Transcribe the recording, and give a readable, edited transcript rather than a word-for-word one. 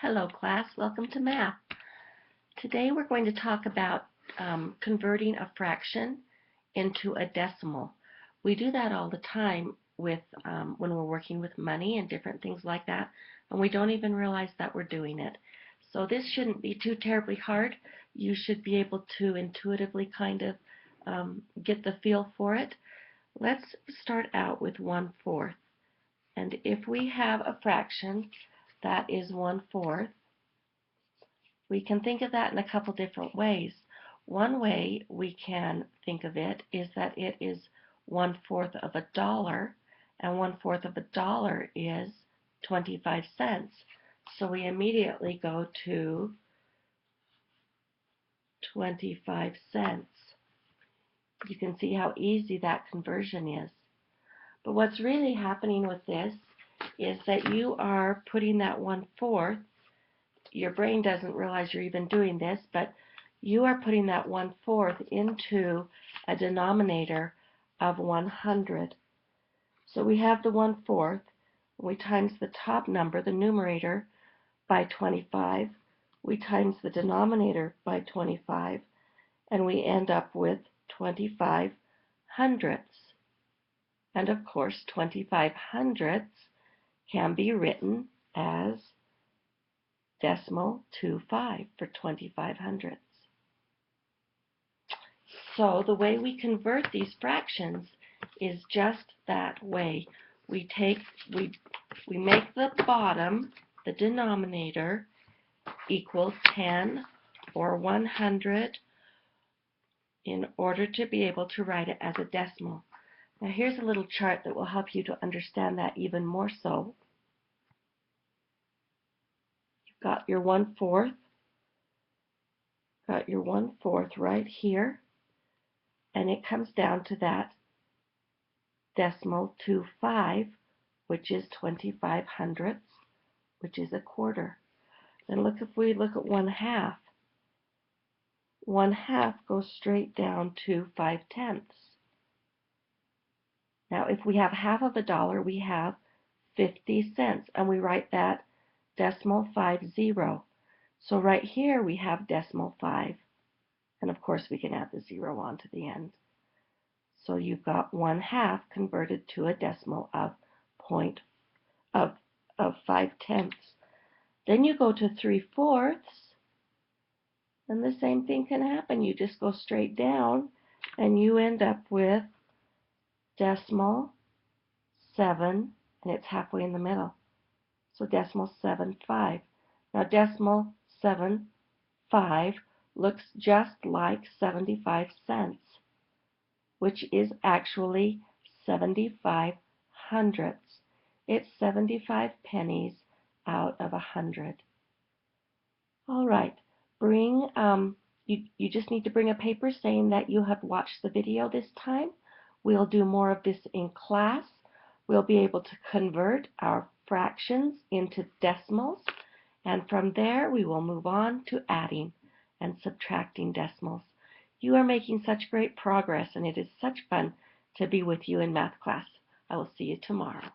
Hello class, welcome to math. Today we're going to talk about converting a fraction into a decimal. We do that all the time with when we're working with money and different things like that, and we don't even realize that we're doing it. So this shouldn't be too terribly hard. You should be able to intuitively kind of get the feel for it. Let's start out with 1/4. And if we have a fraction that is 1/4, we can think of that in a couple different ways. One way we can think of it is that it is 1/4 of a dollar, and 1/4 of a dollar is 25 cents. So we immediately go to 25 cents. You can see how easy that conversion is. But what's really happening with this is that you are putting that 1/4, your brain doesn't realize you're even doing this, but you are putting that 1/4 into a denominator of 100. So we have the 1/4, we times the top number, the numerator, by 25, we times the denominator by 25, and we end up with 25 hundredths. And of course 25 hundredths can be written as decimal 25 for 25 hundredths. So the way we convert these fractions is just that way. We make the bottom, the denominator, equal 10 or 100 in order to be able to write it as a decimal. Now here's a little chart that will help you to understand that even more so. You've got your 1/4, right here, and it comes down to that decimal 25, which is 25 hundredths, which is a quarter. Then if we look at 1/2, 1/2 goes straight down to 5/10. Now if we have half of a dollar, we have 50 cents, and we write that decimal 50. So right here we have decimal 5, and of course we can add the 0 on to the end. So you've got 1/2 converted to a decimal of 5/10. Then you go to 3/4, and the same thing can happen. You just go straight down, and you end up with decimal 7, and it's halfway in the middle. So decimal 7/5. Now decimal 7/5 looks just like 75 cents, which is actually 75 hundredths. It's 75 pennies out of 100. All right, you just need to bring a paper saying that you have watched the video this time. We'll do more of this in class. We'll be able to convert our fractions into decimals, and from there we will move on to adding and subtracting decimals. You are making such great progress, and it is such fun to be with you in math class. I will see you tomorrow.